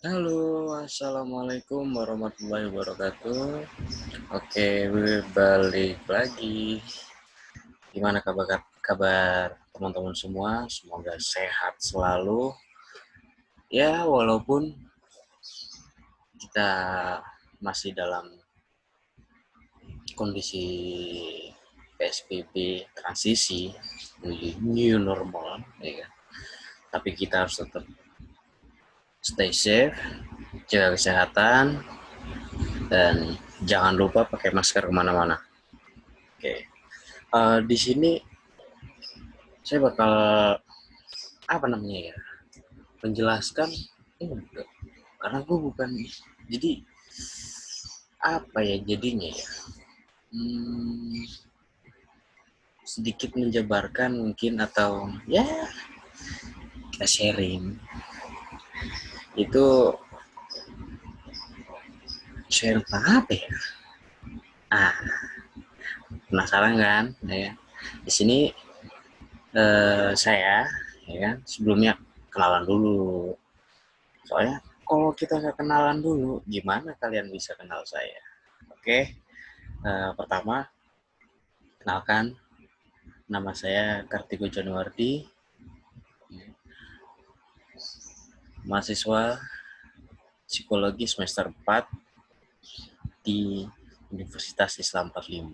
Halo, assalamualaikum warahmatullahi wabarakatuh. Oke, balik lagi. Gimana kabar teman-teman semua? Semoga sehat selalu. Ya, walaupun kita masih dalam kondisi PSBB transisi menuju new normal, ya kan? Tapi kita harus tetap stay safe, jaga kesehatan, dan jangan lupa pakai masker kemana-mana. Oke, di sini saya bakal apa namanya ya, menjelaskan enggak, karena gue bukan, jadi apa ya jadinya ya, sedikit menjabarkan mungkin, atau ya kita sharing itu. Sharing apa ya, penasaran kan ya? Di sini saya ya kan, sebelumnya kenalan dulu, soalnya kalau kita nggak kenalan dulu gimana kalian bisa kenal saya. Oke, pertama kenalkan, nama saya Kartiko Januardi, mahasiswa psikologi semester 4 di Universitas Islam 45.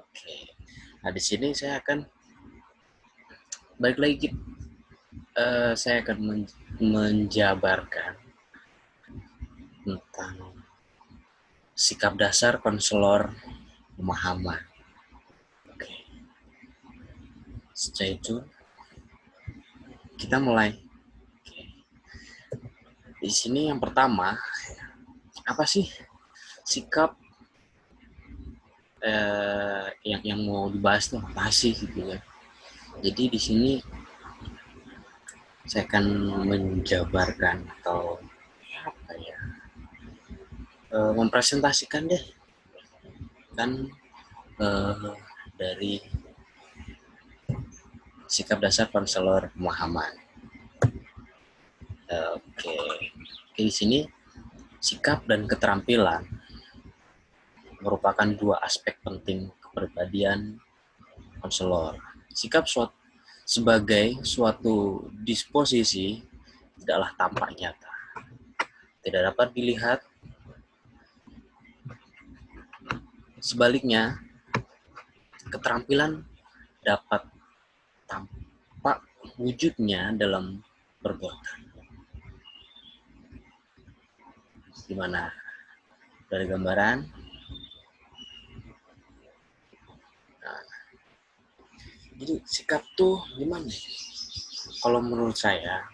Oke. Nah, di sini saya akan balik lagi, saya akan menjabarkan tentang sikap dasar konselor pemahaman. Oke. Setelah itu kita mulai. Oke. Di sini yang pertama, apa sih sikap yang mau dibahas tuh apa sih gitu ya. Jadi di sini saya akan menjabarkan atau apa ya, mempresentasikan deh kan, dari sikap dasar konselor pemahaman. Oke, di sini sikap dan keterampilan merupakan dua aspek penting kepribadian konselor. Sikap sebagai suatu disposisi tidaklah tampak nyata, tidak dapat dilihat. Sebaliknya, keterampilan dapat tampak wujudnya dalam perbuatan. Gimana? Dari gambaran? Nah, jadi sikap tuh gimana? Kalau menurut saya,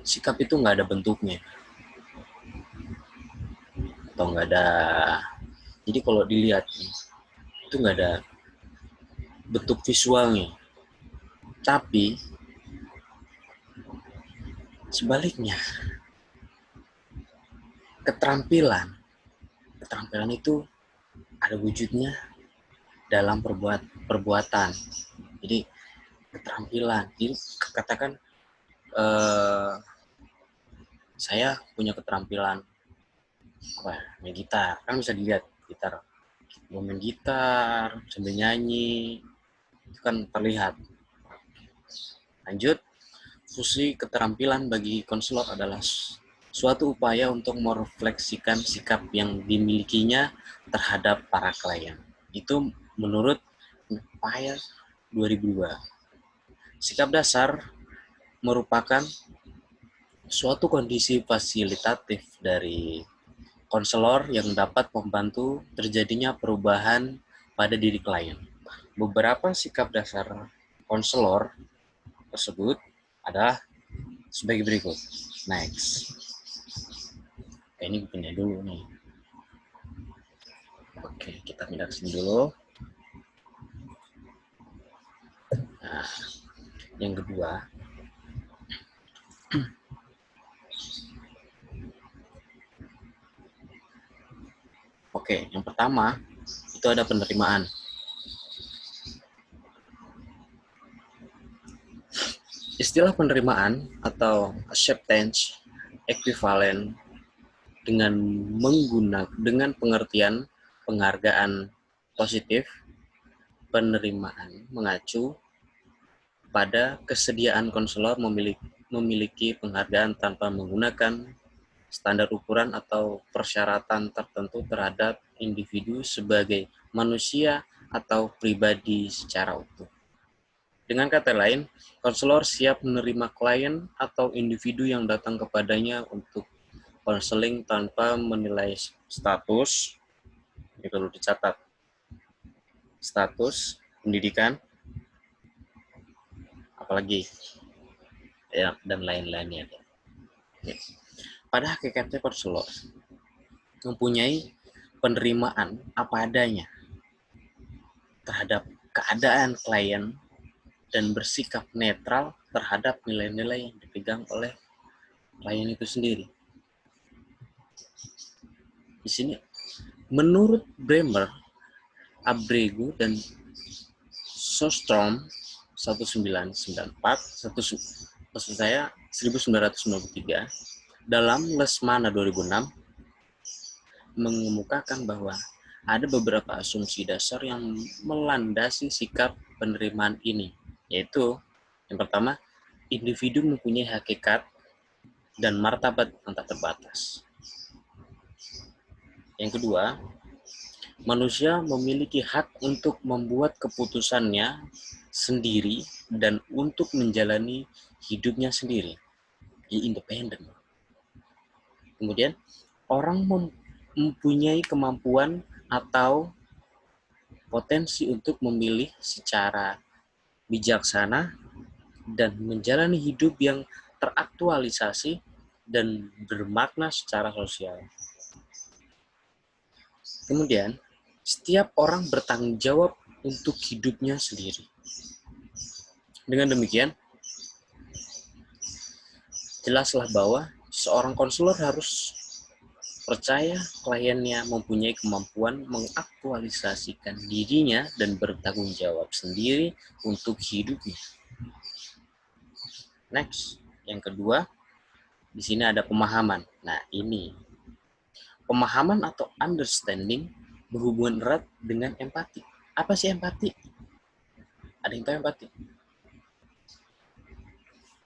sikap itu nggak ada bentuknya, atau nggak ada. Jadi kalau dilihat itu nggak ada bentuk visualnya. Tapi sebaliknya, keterampilan itu ada wujudnya dalam perbuatan. Jadi keterampilan. Jadi katakan saya punya keterampilan apa ya, main gitar, kan bisa dilihat gitar, mau main gitar sambil nyanyi itu kan terlihat. Lanjut, fungsi keterampilan bagi konselor adalah suatu upaya untuk merefleksikan sikap yang dimilikinya terhadap para klien. Itu menurut Empire 2002. Sikap dasar merupakan suatu kondisi fasilitatif dari konselor yang dapat membantu terjadinya perubahan pada diri klien. Beberapa sikap dasar konselor tersebut adalah sebagai berikut. Next. Ini pindah dulu nih. Oke, kita pindah ke sini dulu. Nah, yang kedua, oke, yang pertama itu ada penerimaan. Istilah penerimaan atau acceptance equivalent dengan pengertian penghargaan positif. Penerimaan mengacu pada kesediaan konselor memiliki penghargaan tanpa menggunakan standar ukuran atau persyaratan tertentu terhadap individu sebagai manusia atau pribadi secara utuh. Dengan kata lain, konselor siap menerima klien atau individu yang datang kepadanya untuk konseling tanpa menilai status, ini perlu dicatat, status, pendidikan, apalagi, ya, dan lain-lainnya. Pada hakikatnya konselor mempunyai penerimaan apa adanya terhadap keadaan klien dan bersikap netral terhadap nilai-nilai yang dipegang oleh klien itu sendiri. Di sini, menurut Bremer, Abregu, dan Sostrom 1993 dalam Lesmana 2006 mengemukakan bahwa ada beberapa asumsi dasar yang melandasi sikap penerimaan ini, yaitu yang pertama, individu mempunyai hakikat dan martabat yang tak terbatas. Yang kedua, manusia memiliki hak untuk membuat keputusannya sendiri dan untuk menjalani hidupnya sendiri, independen. Kemudian, orang mempunyai kemampuan atau potensi untuk memilih secara bijaksana dan menjalani hidup yang teraktualisasi dan bermakna secara sosial. Kemudian, setiap orang bertanggung jawab untuk hidupnya sendiri. Dengan demikian, jelaslah bahwa seorang konselor harus percaya kliennya mempunyai kemampuan mengaktualisasikan dirinya dan bertanggung jawab sendiri untuk hidupnya. Next, yang kedua, di sini ada pemahaman. Nah, ini pemahaman atau understanding berhubungan erat dengan empati. Apa sih empati? Ada yang tahu empati?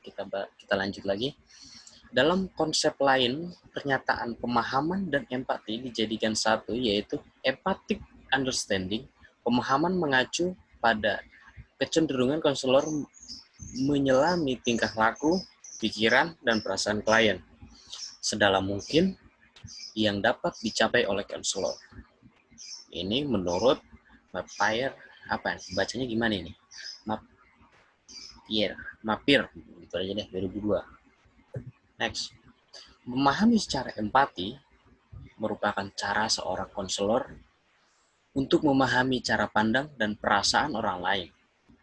Kita lanjut lagi. Dalam konsep lain, pernyataan pemahaman dan empati dijadikan satu, yaitu empathic understanding. Pemahaman mengacu pada kecenderungan konselor menyelami tingkah laku, pikiran, dan perasaan klien sedalam mungkin yang dapat dicapai oleh konselor. Ini menurut Mapir, bacanya gimana ini? Mapir, itu aja deh, 2002. Next, memahami secara empati merupakan cara seorang konselor untuk memahami cara pandang dan perasaan orang lain.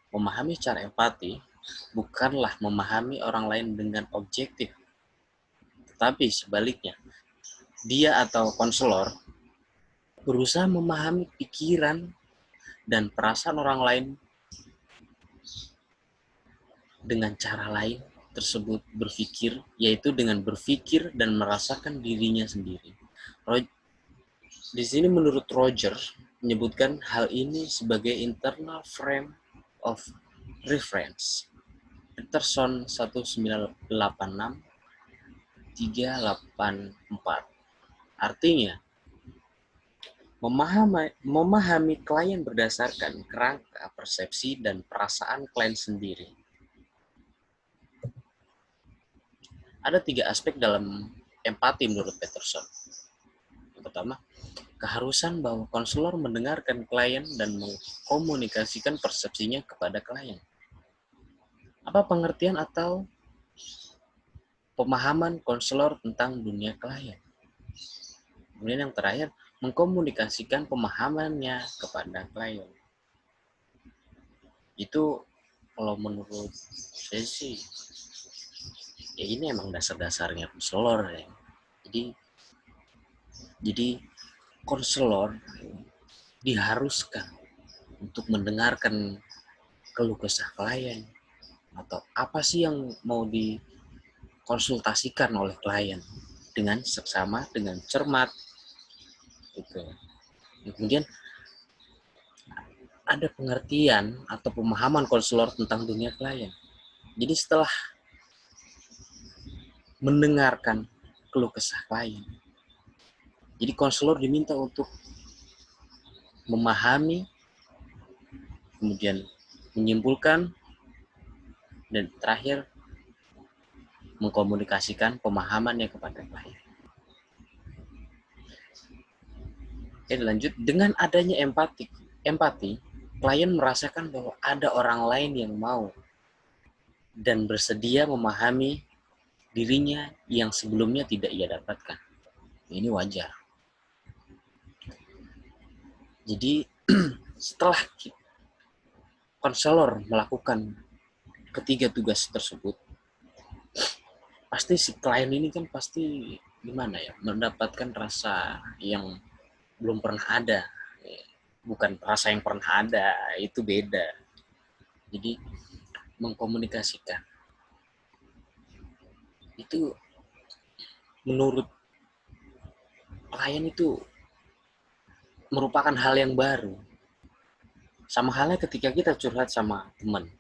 Memahami secara empati bukanlah memahami orang lain dengan objektif, tetapi sebaliknya, dia atau konselor berusaha memahami pikiran dan perasaan orang lain dengan cara lain tersebut berpikir, yaitu dengan berpikir dan merasakan dirinya sendiri. Di sini menurut Roger menyebutkan hal ini sebagai internal frame of reference. Peterson 1986-384. Artinya, memahami klien berdasarkan kerangka persepsi dan perasaan klien sendiri. Ada 3 aspek dalam empati menurut Peterson. Yang pertama, keharusan bahwa konselor mendengarkan klien dan mengkomunikasikan persepsinya kepada klien. Apa pengertian atau pemahaman konselor tentang dunia klien? Kemudian yang terakhir, mengkomunikasikan pemahamannya kepada klien. Itu kalau menurut saya sih, ya ini emang dasar-dasarnya konselor ya. Jadi konselor diharuskan untuk mendengarkan keluh kesah klien, atau apa sih yang mau dikonsultasikan oleh klien dengan seksama, dengan cermat gitu. Kemudian ada pengertian atau pemahaman konselor tentang dunia klien. Jadi setelah mendengarkan keluh kesah klien, jadi konselor diminta untuk memahami, kemudian menyimpulkan, dan terakhir mengkomunikasikan pemahamannya kepada klien. Oke, lanjut. Dengan adanya empati, klien merasakan bahwa ada orang lain yang mau dan bersedia memahami dirinya yang sebelumnya tidak ia dapatkan. Ini wajar. Jadi setelah konselor melakukan ketiga tugas tersebut, pasti si klien ini kan pasti gimana ya, mendapatkan rasa yang belum pernah ada. Bukan rasa yang pernah ada, itu beda. Jadi mengkomunikasikan itu menurut klien itu merupakan hal yang baru. Sama halnya ketika kita curhat sama teman.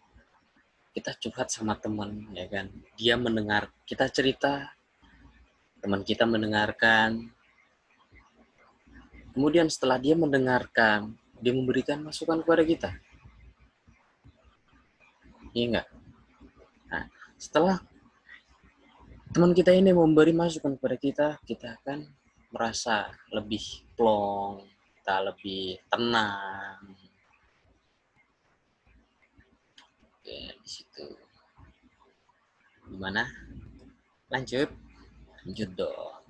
Kita curhat sama teman, ya kan? Dia mendengar kita cerita, teman kita mendengarkan. Kemudian setelah dia mendengarkan, dia memberikan masukan kepada kita. Iya enggak? Nah, setelah teman kita ini memberi masukan kepada kita, kita akan merasa lebih plong, kita lebih tenang. Oke, di situ. Gimana? Lanjut dong.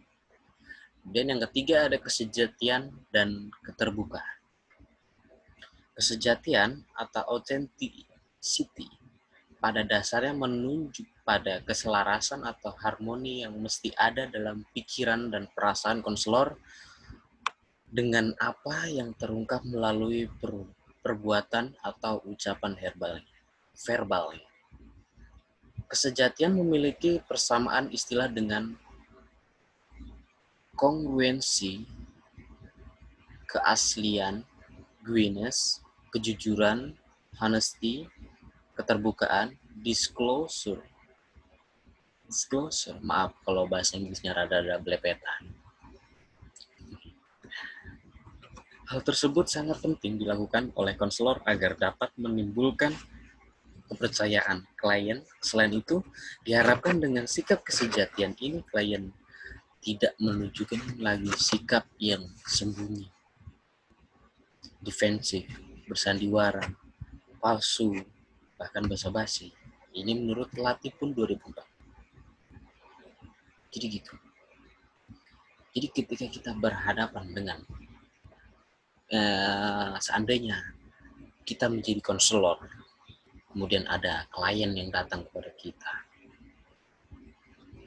Dan yang ketiga ada kesejatian dan keterbukaan. Kesejatian atau authenticity pada dasarnya menunjuk pada keselarasan atau harmoni yang mesti ada dalam pikiran dan perasaan konselor dengan apa yang terungkap melalui perbuatan atau ucapan verbal. Kesejatian memiliki persamaan istilah dengan kongruensi, keaslian, genuineness, kejujuran, honesty, keterbukaan, disclosure. Maaf kalau bahasa Inggrisnya rada-rada belepetan. Hal tersebut sangat penting dilakukan oleh konselor agar dapat menimbulkan kepercayaan klien. Selain itu, diharapkan dengan sikap kesejatian ini klien tidak menunjukkan lagi sikap yang sembunyi, defensif, bersandiwara, palsu, bahkan basa-basi. Ini menurut Latih pun 2004. Jadi gitu. Jadi ketika kita berhadapan dengan seandainya kita menjadi konselor, kemudian ada klien yang datang kepada kita,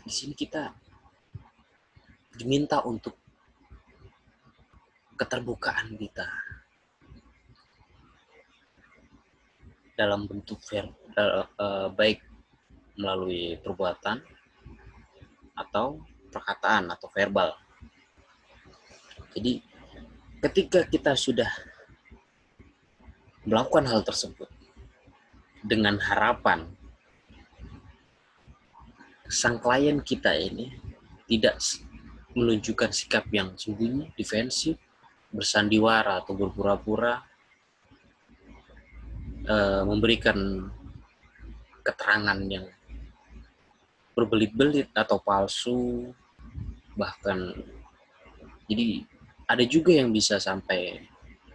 di sini kita diminta untuk keterbukaan kita dalam bentuk baik melalui perbuatan atau perkataan atau verbal. Jadi ketika kita sudah melakukan hal tersebut dengan harapan sang klien kita ini tidak menunjukkan sikap yang sembunyi, defensif, bersandiwara atau berpura-pura, memberikan keterangan yang berbelit-belit atau palsu, bahkan jadi ada juga yang bisa sampai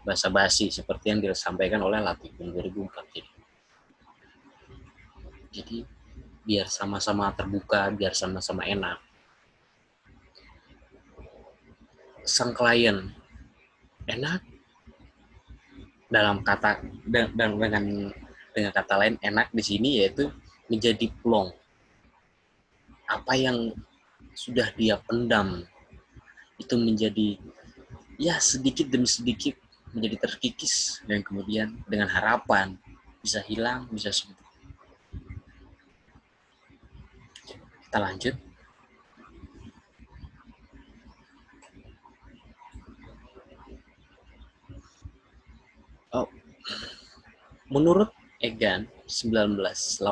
basa-basi seperti yang disampaikan oleh Latih 2004. Jadi biar sama-sama terbuka, biar sama-sama enak. Sang klien enak dalam kata dan dengan kata lain enak di sini yaitu menjadi plong. Apa yang sudah dia pendam itu menjadi ya sedikit demi sedikit menjadi terkikis dan kemudian dengan harapan bisa hilang, bisa sembuh. Kita lanjut. Oh, menurut Egan 1986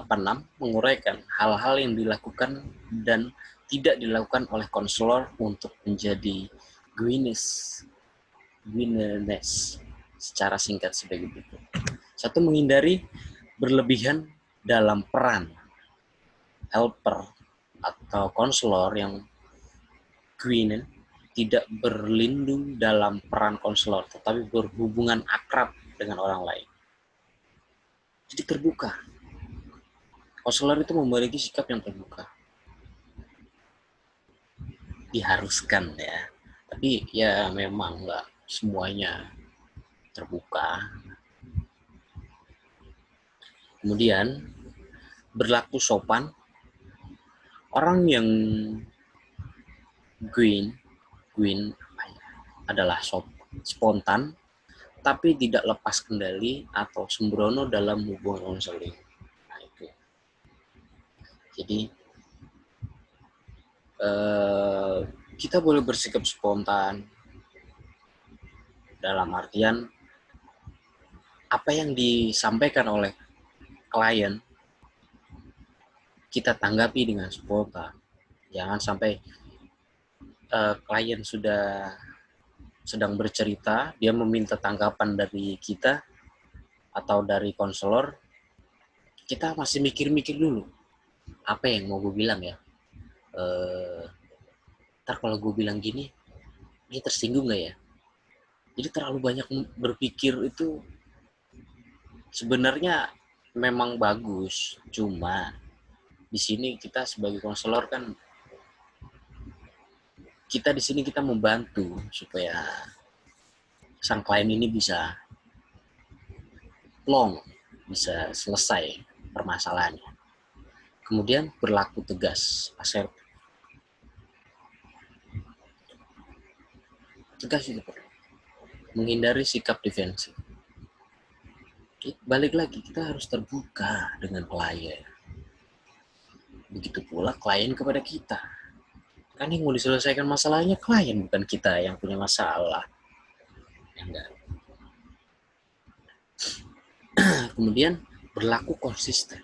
menguraikan hal-hal yang dilakukan dan tidak dilakukan oleh konselor untuk menjadi Guinness secara singkat sebagai berikut. Satu, menghindari berlebihan dalam peran helper atau konselor yang Guinness tidak berlindung dalam peran konselor, tetapi berhubungan akrab dengan orang lain. Jadi terbuka. Konselor itu memiliki sikap yang terbuka. Diharuskan ya. Tapi ya memang nggak semuanya terbuka. Kemudian berlaku sopan. Orang yang Green adalah spontan, tapi tidak lepas kendali atau sembrono dalam hubungan konseling. Nah, itu. Jadi kita boleh bersikap spontan dalam artian apa yang disampaikan oleh klien kita tanggapi dengan spontan. Jangan sampai klien sudah sedang bercerita, dia meminta tanggapan dari kita atau dari konselor, kita masih mikir-mikir dulu. Apa yang mau gue bilang ya? Ntar kalau gue bilang gini, ini tersinggung gak ya? Jadi terlalu banyak berpikir itu sebenarnya memang bagus, cuma di sini kita sebagai konselor kan kita di sini kita membantu supaya sang klien ini bisa plong, bisa selesai permasalahannya. Kemudian berlaku tegas, asertif. Tegas itu perlu. Menghindari sikap defensif. Balik lagi, kita harus terbuka dengan klien. Begitu pula klien kepada kita. Kan yang mau diselesaikan masalahnya klien, bukan kita yang punya masalah. Enggak. Kemudian berlaku konsisten.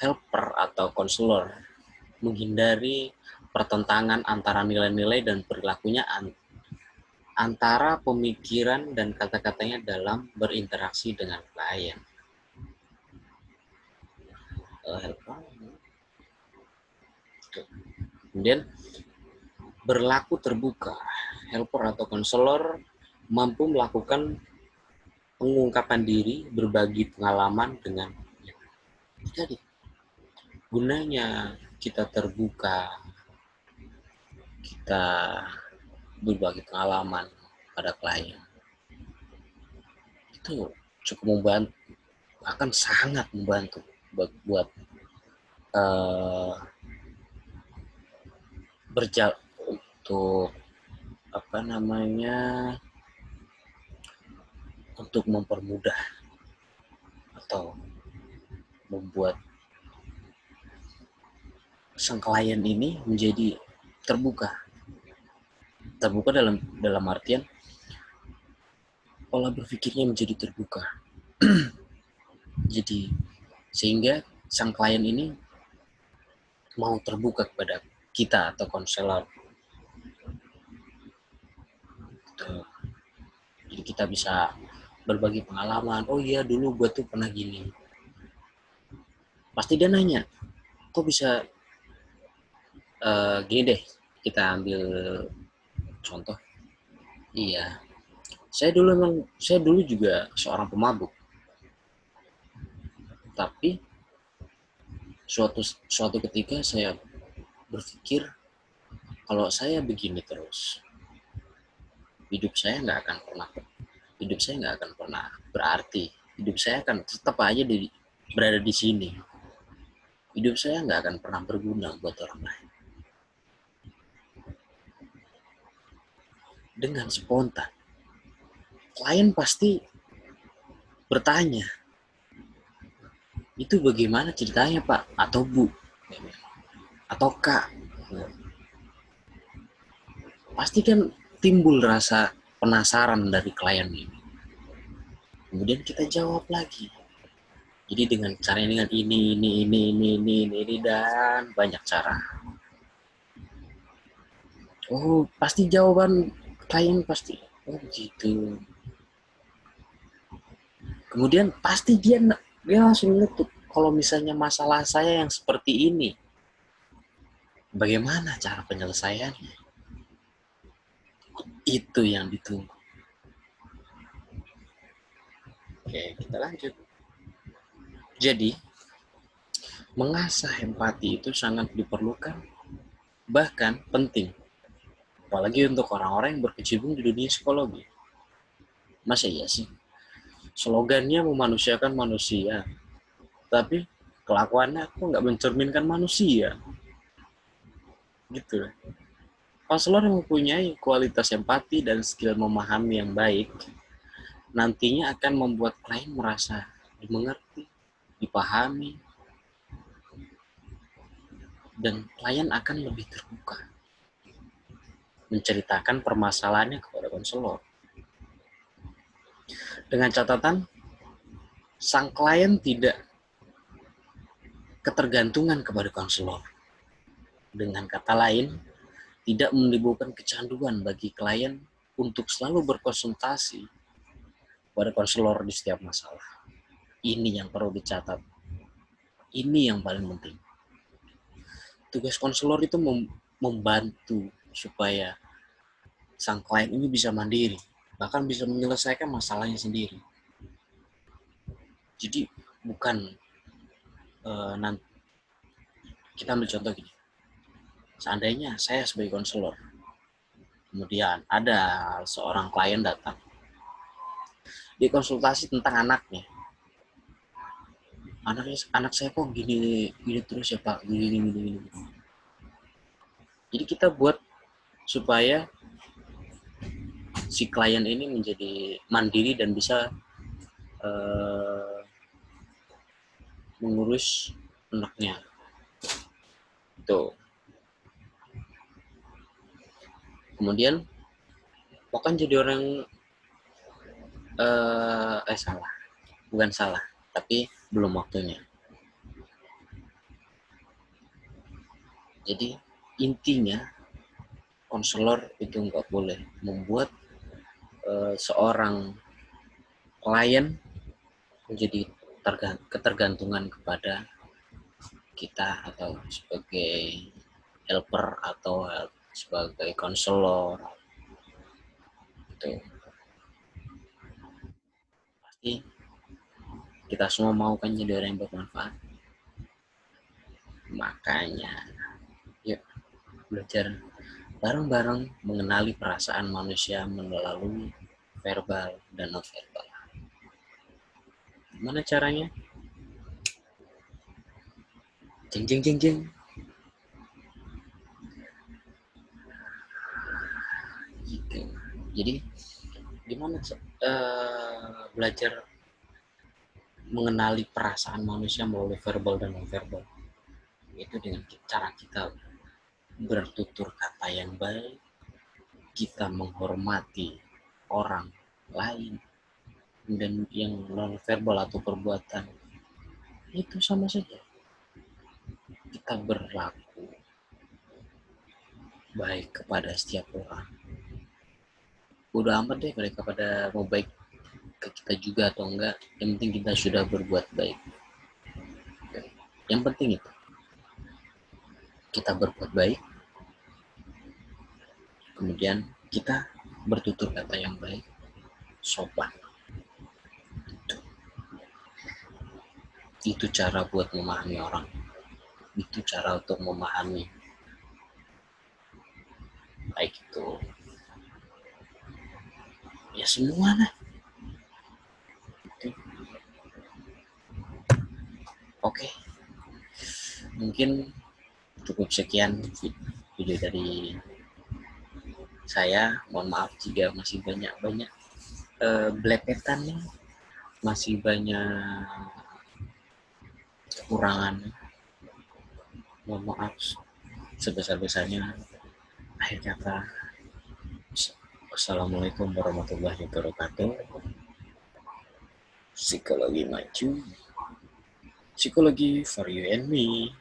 Helper atau konselor menghindari pertentangan antara nilai-nilai dan perilakunya antara pemikiran dan kata-katanya dalam berinteraksi dengan klien. Kemudian berlaku terbuka. Helper atau konselor mampu melakukan pengungkapan diri, berbagi pengalaman dengan jadi gunanya kita terbuka, kita berbagi pengalaman pada klien. Itu cukup membantu, akan sangat membantu buat berjalan untuk untuk mempermudah atau membuat sang klien ini menjadi terbuka dalam artian pola berpikirnya menjadi terbuka. Jadi sehingga sang klien ini mau terbuka kepada kita atau konselor. Jadi kita bisa berbagi pengalaman. Oh iya, dulu gue tuh pernah gini. Pasti dia nanya, kok bisa gini deh, kita ambil contoh. Iya, saya dulu juga seorang pemabuk. Tapi suatu ketika saya berpikir kalau saya begini terus, hidup saya nggak akan pernah berarti. Hidup saya akan tetap aja berada di sini. Hidup saya nggak akan pernah berguna buat orang lain. Dengan spontan, klien pasti bertanya, itu bagaimana ceritanya Pak atau Bu? atau Kak. Nah, pasti kan timbul rasa penasaran dari klien ini. Kemudian kita jawab lagi. Jadi dengan cara dengan ini, dan banyak cara. Oh, pasti jawaban klien pasti. Oh, gitu. Kemudian pasti dia langsung nutup. Kalau misalnya masalah saya yang seperti ini, bagaimana cara penyelesaiannya? Itu yang ditunggu. Oke, kita lanjut. Jadi, mengasah empati itu sangat diperlukan, bahkan penting. Apalagi untuk orang-orang yang berkecimpung di dunia psikologi. Masa iya sih? Slogannya memanusiakan manusia, tapi kelakuannya aku nggak mencerminkan manusia. Gitu. Konselor yang mempunyai kualitas empati dan skill memahami yang baik, nantinya akan membuat klien merasa dimengerti, dipahami, dan klien akan lebih terbuka menceritakan permasalahannya kepada konselor. Dengan catatan, sang klien tidak ketergantungan kepada konselor. Dengan kata lain, tidak menimbulkan kecanduan bagi klien untuk selalu berkonsultasi pada konselor di setiap masalah. Ini yang perlu dicatat. Ini yang paling penting. Tugas konselor itu membantu supaya sang klien ini bisa mandiri, bahkan bisa menyelesaikan masalahnya sendiri. Jadi bukan nanti kita ambil contoh gini. Seandainya saya sebagai konselor, kemudian ada seorang klien datang, dia konsultasi tentang anaknya. Anak saya kok gini terus ya Pak, gini. Jadi kita buat supaya si klien ini menjadi mandiri dan bisa mengurus anaknya. Tuh. Kemudian bukan jadi orang salah, bukan salah, tapi belum waktunya. Jadi intinya konselor itu nggak boleh membuat seorang klien menjadi ketergantungan kepada kita atau sebagai helper atau sebagai konselor. Itu pasti kita semua mau kan jadi orang yang bermanfaat. Makanya yuk belajar bareng-bareng mengenali perasaan manusia melalui verbal dan non-verbal. Gimana caranya? Jeng. Gitu. Jadi gimana belajar mengenali perasaan manusia melalui verbal dan non-verbal? Itu dengan cara kita bertutur kata yang baik, kita menghormati orang lain, dan yang non-verbal atau perbuatan itu sama saja. Kita berlaku baik kepada setiap orang. Udah amat deh mereka pada mau baik ke kita juga atau enggak, yang penting kita sudah berbuat baik. Yang penting itu kita berbuat baik, kemudian kita bertutur kata yang baik, sopan. Itu cara buat memahami orang. Itu cara untuk memahami baik itu ya semua lah. Oke. Mungkin cukup sekian video dari saya. Mohon maaf jika masih banyak belepetan nih, masih banyak kekurangan. Mohon maaf. sebesar-besarnya. Akhir kata, wassalamualaikum warahmatullahi wabarakatuh. Psikologi maju, psikologi for you and me.